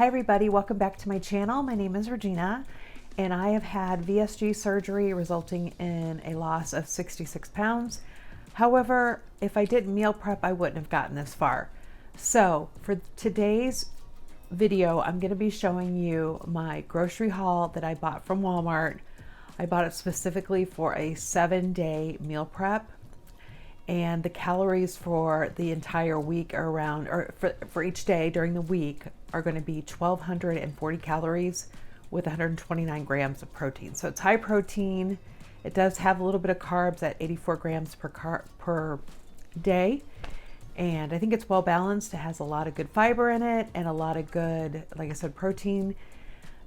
Hi everybody, welcome back to my channel. My name is Regina and I have had VSG surgery resulting in a loss of 66 pounds. However, if I didn't meal prep, I wouldn't have gotten this far. So for today's video, I'm going to be showing you my grocery haul that I bought from Walmart. I bought it specifically for a 7-day meal prep. And the calories for the entire week are around, or for each day during the week, are going to be 1,240 calories with 129 grams of protein. So it's high protein. It does have a little bit of carbs at 84 grams per day. And I think it's well balanced. It has a lot of good fiber in it and a lot of good, like I said, protein.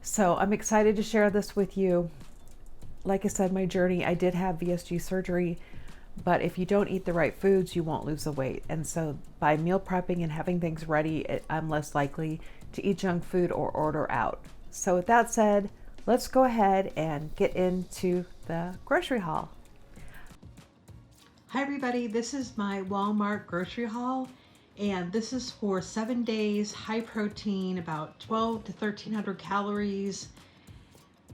So I'm excited to share this with you. Like I said, my journey, I did have VSG surgery. But if you don't eat the right foods, you won't lose the weight. And so by meal prepping and having things ready, I'm less likely to eat junk food or order out. So with that said, let's go ahead and get into the grocery haul. Hi everybody, this is my Walmart grocery haul. And this is for 7 days, high protein, about 12 to 1,300 calories.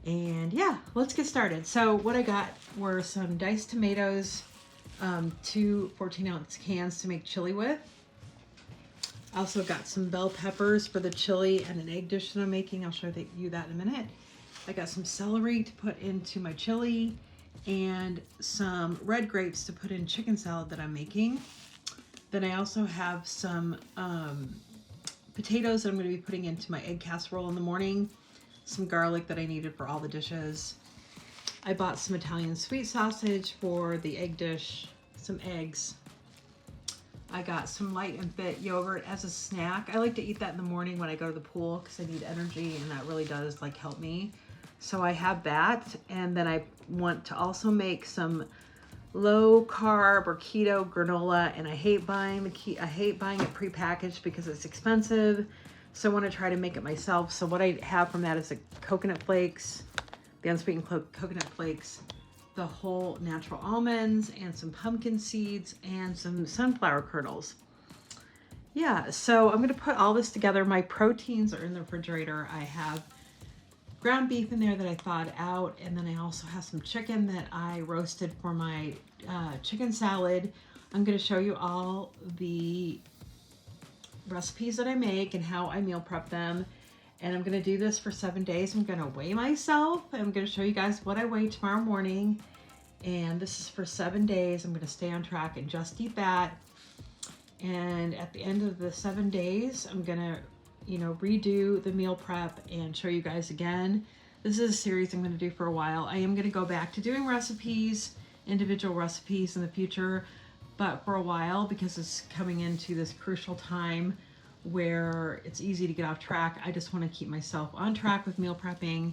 And yeah, let's get started. So what I got were some diced tomatoes, 2 14-ounce cans to make chili with. I also got some bell peppers for the chili and an egg dish that I'm making. I'll show you that in a minute. I got some celery to put into my chili and some red grapes to put in chicken salad that I'm making. Then I also have some potatoes that I'm going to be putting into my egg casserole in the morning, some garlic that I needed for all the dishes. I bought some Italian sweet sausage for the egg dish, some eggs. I got some light and fit yogurt as a snack. I like to eat that in the morning when I go to the pool because I need energy and that really does like help me. So I have that, and then I want to also make some low carb or keto granola, and I hate buying it prepackaged because it's expensive. So I want to try to make it myself. So what I have from that is the coconut flakes, the unsweetened coconut flakes, the whole natural almonds, and some pumpkin seeds, and some sunflower kernels. Yeah, so I'm going to put all this together. My proteins are in the refrigerator. I have ground beef in there that I thawed out, and then I also have some chicken that I roasted for my chicken salad. I'm going to show you all the recipes that I make and how I meal prep them. And I'm going to do this for 7 days. I'm going to weigh myself. I'm going to show you guys what I weigh tomorrow morning. And this is for 7 days. I'm going to stay on track and just eat that. And at the end of the 7 days, I'm going to, redo the meal prep and show you guys again. This is a series I'm going to do for a while. I am going to go back to doing recipes, individual recipes in the future, but for a while, because it's coming into this crucial time where it's easy to get off track. I just want to keep myself on track with meal prepping.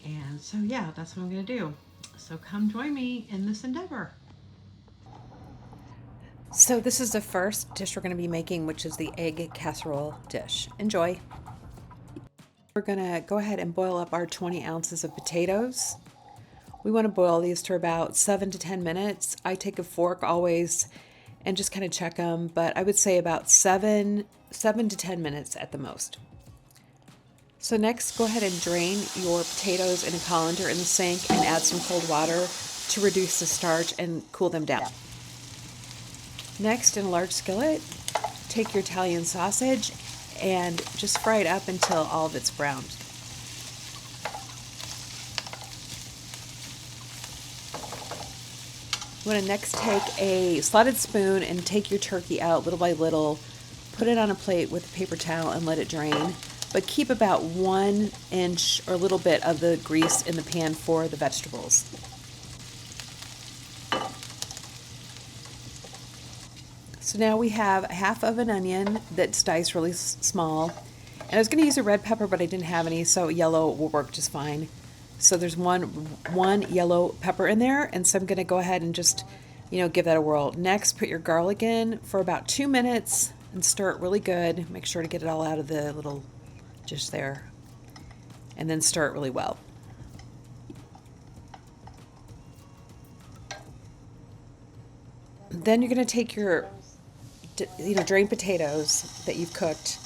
And so yeah, that's what I'm going to do. So come join me in this endeavor. So this is the first dish we're going to be making, which is the egg casserole dish. Enjoy. We're going to go ahead and boil up our 20 ounces of potatoes. We want to boil these for about 7 to 10 minutes. I take a fork always and just kind of check them, but I would say about 7 to 10 minutes at the most. So next, go ahead and drain your potatoes in a colander in the sink and add some cold water to reduce the starch and cool them down. Next, in a large skillet, take your Italian sausage and just fry it up until all of it's browned. You want to next take a slotted spoon and take your turkey out little by little, put it on a plate with a paper towel and let it drain, but keep about 1 inch or a little bit of the grease in the pan for the vegetables. So now we have half of an onion that's diced really small, and I was going to use a red pepper, but I didn't have any, so yellow will work just fine. So there's one yellow pepper in there, and so I'm going to go ahead and just, give that a whirl. Next, put your garlic in for about 2 minutes and stir it really good. Make sure to get it all out of the little dish there, and then stir it really well. Then you're going to take your drained potatoes that you've cooked.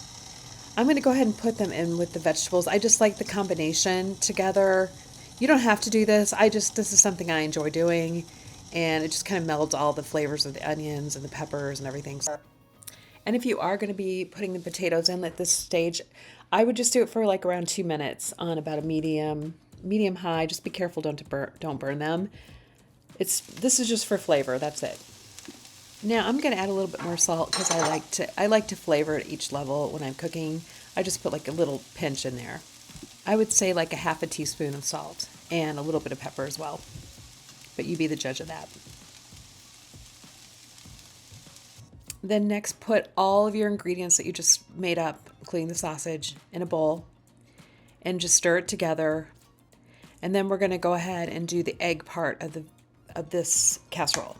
I'm going to go ahead and put them in with the vegetables. I just like the combination together. You don't have to do this. This is something I enjoy doing, and it just kind of melds all the flavors of the onions and the peppers and everything. And if you are going to be putting the potatoes in at this stage, I would just do it for like around 2 minutes on about a medium high. Just be careful, don't burn them. This is just for flavor. That's it. Now I'm going to add a little bit more salt because I like to flavor at each level when I'm cooking. I just put like a little pinch in there. I would say like a half a teaspoon of salt and a little bit of pepper as well. But you be the judge of that. Then next, put all of your ingredients that you just made up, including the sausage, in a bowl and just stir it together. And then we're going to go ahead and do the egg part of this casserole.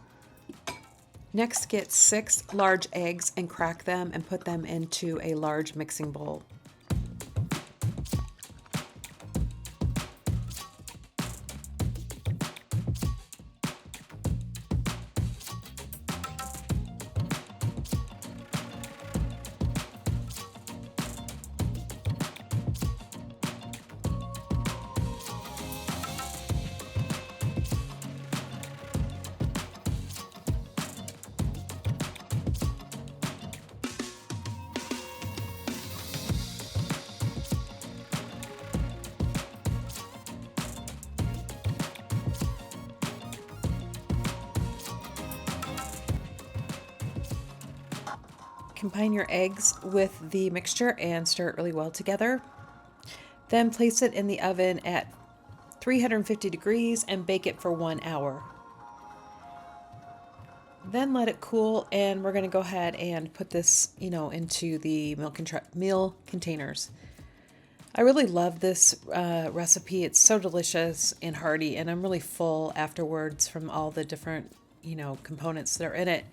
Next, get 6 large eggs and crack them and put them into a large mixing bowl. Combine your eggs with the mixture and stir it really well together. Then place it in the oven at 350 degrees and bake it for 1 hour. Then let it cool, and we're going to go ahead and put this, into the meal containers. I really love this recipe. It's so delicious and hearty, and I'm really full afterwards from all the different, components that are in it.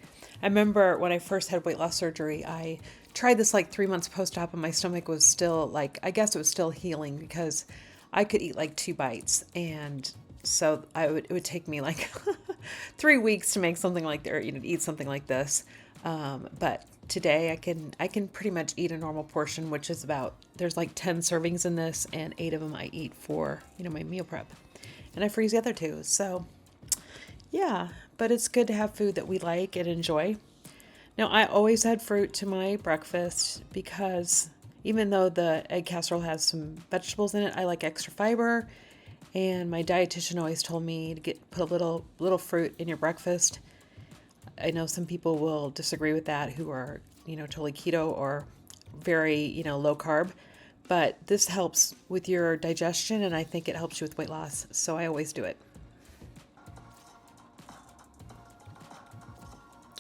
I remember when I first had weight loss surgery, I tried this like 3 months post-op, and my stomach was still I guess it was still healing because I could eat like 2 bites. And so it would take me like 3 weeks to make something like that, or, to eat something like this. But today I can pretty much eat a normal portion, which is there's like 10 servings in this, and 8 of them I eat for, my meal prep. And I freeze the other 2. So yeah, but it's good to have food that we like and enjoy. Now, I always add fruit to my breakfast because even though the egg casserole has some vegetables in it, I like extra fiber. And my dietitian always told me to put a little fruit in your breakfast. I know some people will disagree with that who are, totally keto or very, low carb. But this helps with your digestion, and I think it helps you with weight loss. So I always do it.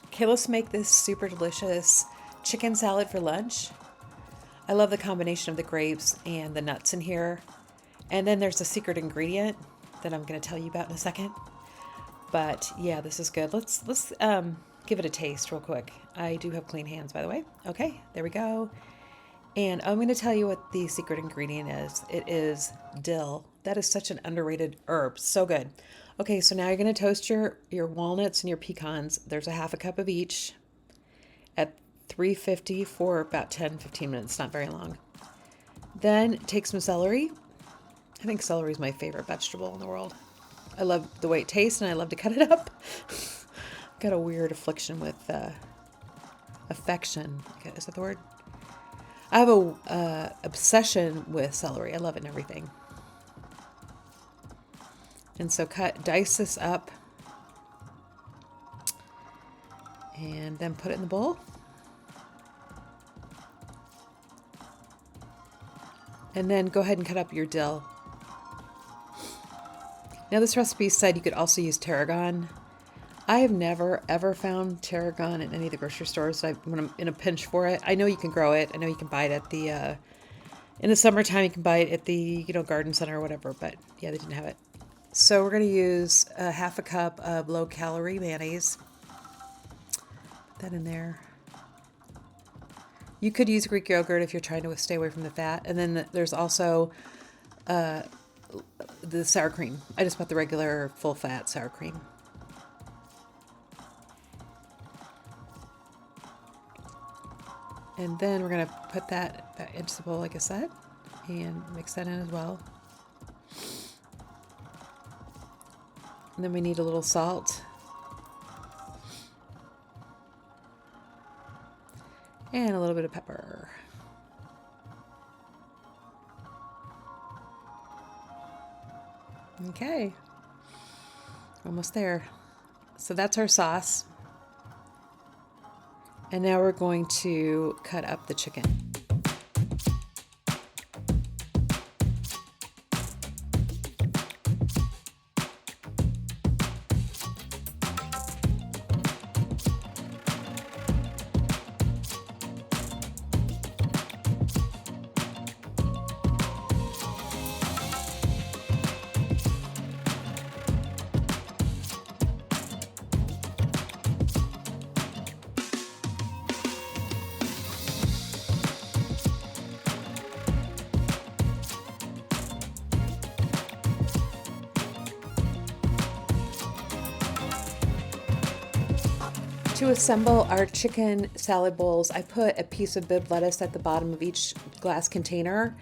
Okay, let's make this super delicious chicken salad for lunch. I love the combination of the grapes and the nuts in here. And then there's a secret ingredient that I'm going to tell you about in a second. But yeah, this is good. Let's give it a taste real quick. I do have clean hands, by the way. Okay, there we go. And I'm going to tell you what the secret ingredient is. It is dill. That is such an underrated herb. So good. Okay, so now you're going to toast your walnuts and your pecans. There's a half a cup of each at 350 for about 10-15 minutes, not very long. Then take some celery. I think celery is my favorite vegetable in the world. I love the way it tastes, and I love to cut it up. I've got a weird affliction with affection. Is that the word? I have a obsession with celery. I love it and everything. And so dice this up and then put it in the bowl. And then go ahead and cut up your dill. Now this recipe said you could also use tarragon. I have never ever found tarragon in any of the grocery stores when I'm in a pinch for it. I know you can grow it. I know you can buy it at the in the summertime you can buy it at the garden center or whatever, but yeah, they didn't have it. So we're going to use a half a cup of low-calorie mayonnaise. Put that in there. You could use Greek yogurt if you're trying to stay away from the fat. And then there's also the sour cream. I just bought the regular full-fat sour cream. And then we're going to put that back into the bowl like I said and mix that in as well. And then we need a little salt. And a little bit of pepper. Okay. Almost there. So that's our sauce. And now we're going to cut up the chicken. To assemble our chicken salad bowls, I put a piece of Bibb lettuce at the bottom of each glass container,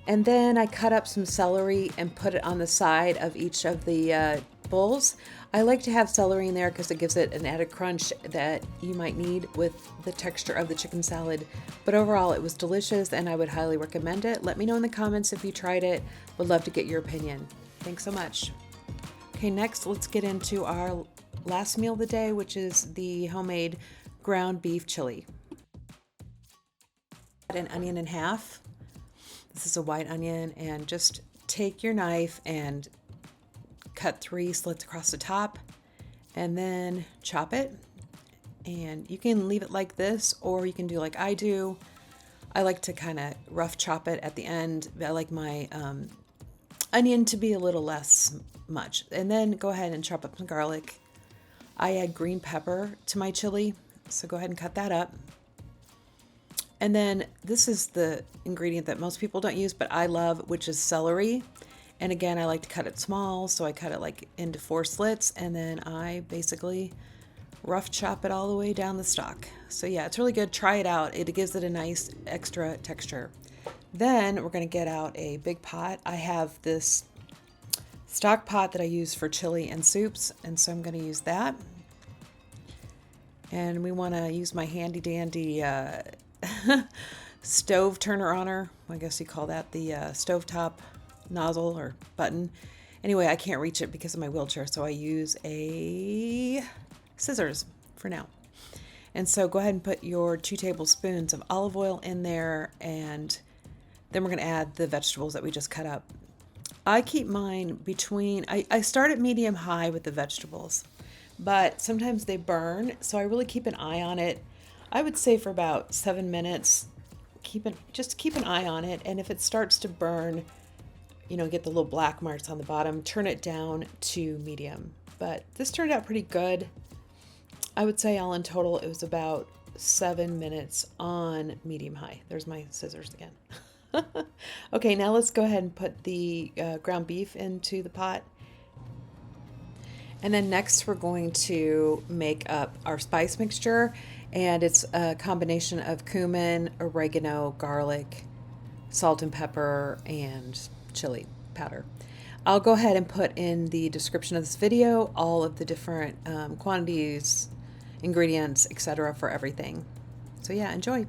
and then I cut up some celery and put it on the side of each of the bowls. I like to have celery in there because it gives it an added crunch that you might need with the texture of the chicken salad. But overall, it was delicious and I would highly recommend it. Let me know in the comments if you tried it. Would love to get your opinion. Thanks so much. Okay, next let's get into our last meal of the day, which is the homemade ground beef chili. Cut an onion in half. This is a white onion, and just take your knife and cut 3 slits across the top and then chop it. And you can leave it like this, or you can do like I do. I like to kind of rough chop it at the end. I like my onion to be a little less much. And then go ahead and chop up some garlic. I add green pepper to my chili, so go ahead and cut that up. And then this is the ingredient that most people don't use, but I love, which is celery. And again, I like to cut it small, so I cut it like into 4 slits, and then I basically rough chop it all the way down the stalk. So yeah, it's really good. Try it out. It gives it a nice extra texture. Then we're going to get out a big pot. I have this stock pot that I use for chili and soups, and so I'm going to use that. And we want to use my handy dandy stove turner on. I guess you call that the stovetop nozzle or button. Anyway, I can't reach it because of my wheelchair, so I use a scissors for now. And so go ahead and put your 2 tablespoons of olive oil in there, and then we're going to add the vegetables that we just cut up. I keep mine between, I start at medium high with the vegetables, but sometimes they burn, so I really keep an eye on it. I would say for about 7 minutes, just keep an eye on it, and if it starts to burn, you know, get the little black marks on the bottom, turn it down to medium. But this turned out pretty good. I would say all in total, it was about 7 minutes on medium high. There's my scissors again. Okay, now let's go ahead and put the ground beef into the pot. And then next we're going to make up our spice mixture, and it's a combination of cumin, oregano, garlic, salt and pepper, and chili powder. I'll go ahead and put in the description of this video all of the different quantities, ingredients, etc. for everything. So yeah, enjoy.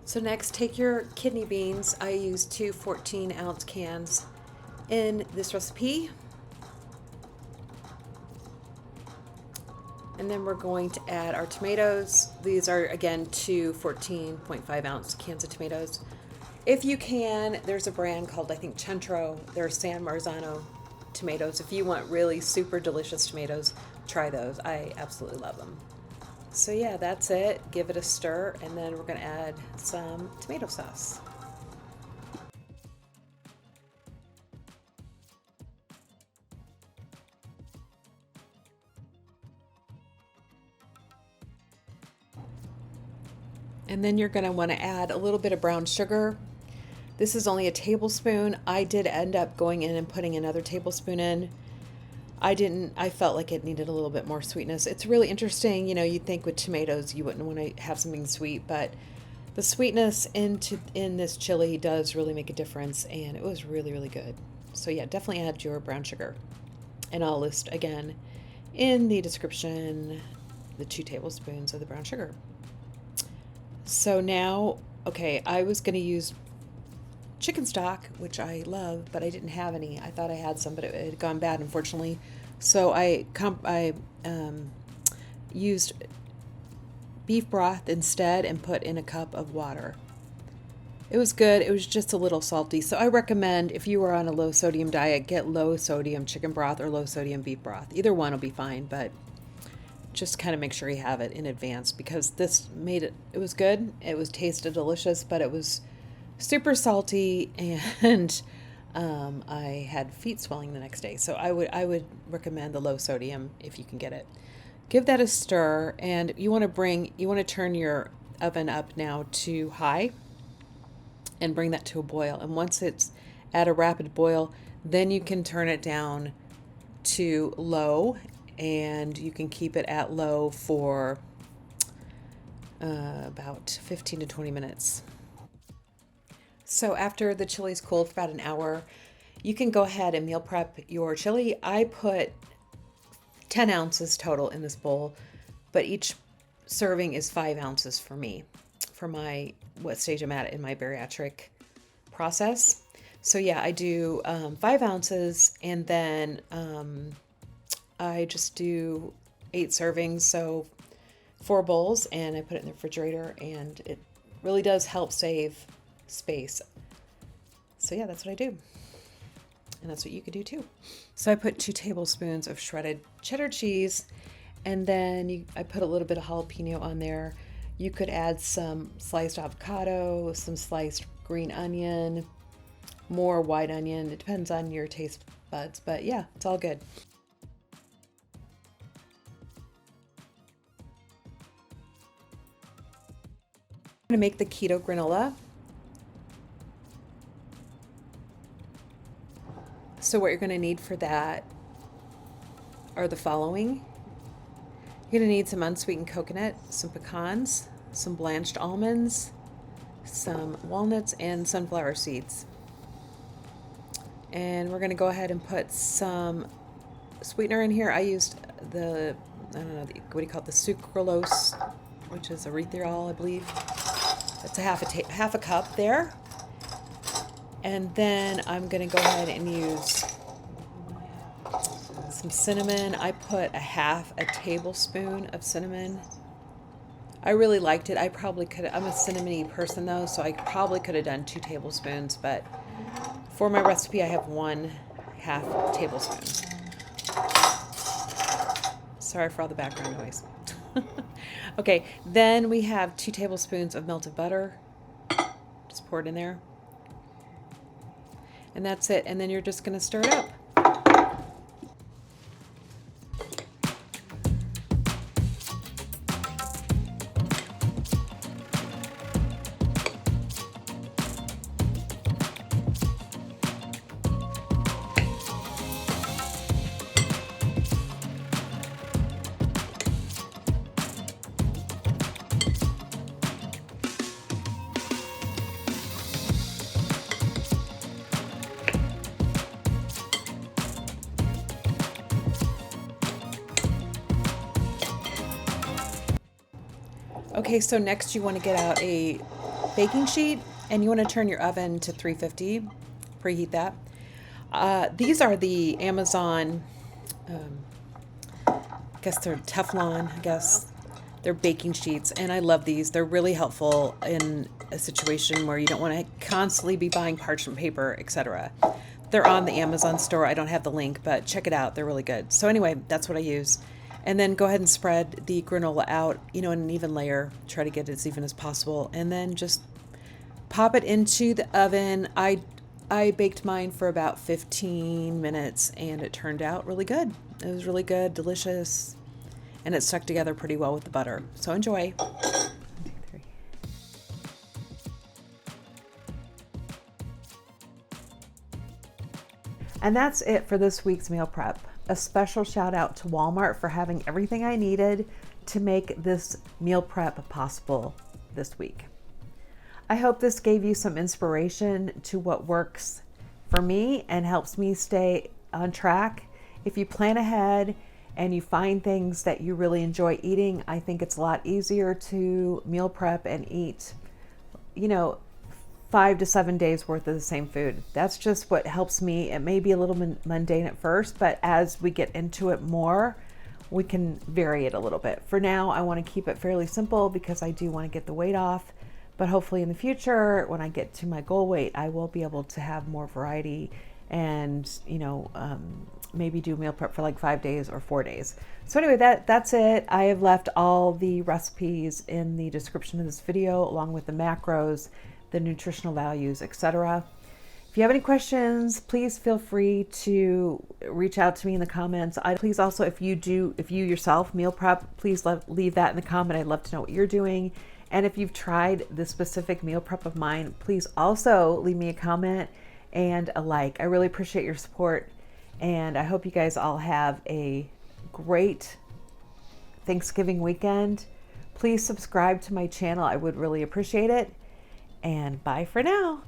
So next, take your kidney beans. I use 2 14-ounce cans in this recipe. And then we're going to add our tomatoes. These are, again, 2 14.5-ounce cans of tomatoes. If you can, there's a brand called, I think, Centro. They're San Marzano tomatoes. If you want really super delicious tomatoes, try those. I absolutely love them. So yeah, that's it. Give it a stir, and then we're going to add some tomato sauce. And then you're going to want to add a little bit of brown sugar. This is only a tablespoon. I did end up going in and putting another tablespoon in. I felt like it needed a little bit more sweetness. It's really interesting. You know, you'd think with tomatoes you wouldn't want to have something sweet, but the sweetness in this chili does really make a difference, and it was really, really good. So yeah, definitely add your brown sugar. And I'll list again in the description the 2 tablespoons of the brown sugar. So now, okay, I was going to use chicken stock, which I love, but I didn't have any. I thought I had some, but it had gone bad, unfortunately. So I used beef broth instead and put in a cup of water. It was good. It was just a little salty. So I recommend, if you are on a low sodium diet, get low sodium chicken broth or low sodium beef broth. Either one will be fine, but just kind of make sure you have it in advance, because this made it, it was good. It was tasted delicious, but it was super salty, and I had feet swelling the next day. So I would recommend the low sodium if you can get it. Give that a stir, and you want to turn your oven up now to high and bring that to a boil. And once it's at a rapid boil, then you can turn it down to low, and you can keep it at low for about 15 to 20 minutes. So after the chili's cooled for about an hour, you can go ahead and meal prep your chili. I put 10 ounces total in this bowl, but each serving is 5 ounces for me, for my what stage I'm at in my bariatric process. So yeah, I do 5 ounces, and then I just do 8 servings, so 4 bowls, and I put it in the refrigerator, and it really does help save space. So yeah, that's what I do. And that's what you could do too. So I put 2 tablespoons of shredded cheddar cheese, and then I put a little bit of jalapeno on there. You could add some sliced avocado, some sliced green onion, more white onion. It depends on your taste buds, but yeah, it's all good. I'm gonna make the keto granola. So what you're going to need for that are the following. You're going to need some unsweetened coconut, some pecans, some blanched almonds, some walnuts, and sunflower seeds. And we're going to go ahead and put some sweetener in here. I used the, I don't know, what do you call it, the sucralose, which is erythritol, I believe. That's a half a cup there. And then I'm going to go ahead and use some cinnamon. I put a tablespoon of cinnamon. I really liked it. I probably could, I'm a cinnamony person though, so I probably could have done 2 tablespoons, but for my recipe I have 1/2 tablespoon. Sorry for all the background noise. Okay, then we have 2 tablespoons of melted butter. Just pour it in there. And that's it. And then you're just going to stir it up. Okay, so next you want to get out a baking sheet, and you want to turn your oven to 350, preheat that. These are the Amazon, I guess they're Teflon, they're baking sheets, and I love these. They're really helpful in a situation where you don't want to constantly be buying parchment paper, etc. They're on the Amazon store. I don't have the link, but check it out. They're really good. So anyway, that's what I use. And then go ahead and spread the granola out, in an even layer. Try to get it as even as possible. And then just pop it into the oven. I baked mine for about 15 minutes, and it turned out really good. It was really good, delicious, and it stuck together pretty well with the butter. So enjoy. 1, 2, 3. And that's it for this week's meal prep. a special shout out to Walmart for having everything I needed to make this meal prep possible this week. I hope this gave you some inspiration to what works for me and helps me stay on track. If you plan ahead and you find things that you really enjoy eating, I think it's a lot easier to meal prep and eat, 5 to 7 days worth of the same food. That's just what helps me. It may be a little mundane at first, but as we get into it more, we can vary it a little bit. For now, I want to keep it fairly simple because I do want to get the weight off. But hopefully in the future, when I get to my goal weight, I will be able to have more variety and, maybe do meal prep for like 5 days or 4 days. So anyway, that's it. I have left all the recipes in the description of this video, along with the macros, the nutritional values, etc. If you have any questions, please feel free to reach out to me in the comments. Please also, if you yourself meal prep, please leave that in the comment. I'd love to know what you're doing. And if you've tried this specific meal prep of mine, please also leave me a comment and a like. I really appreciate your support. And I hope you guys all have a great Thanksgiving weekend. Please subscribe to my channel. I would really appreciate it. And bye for now.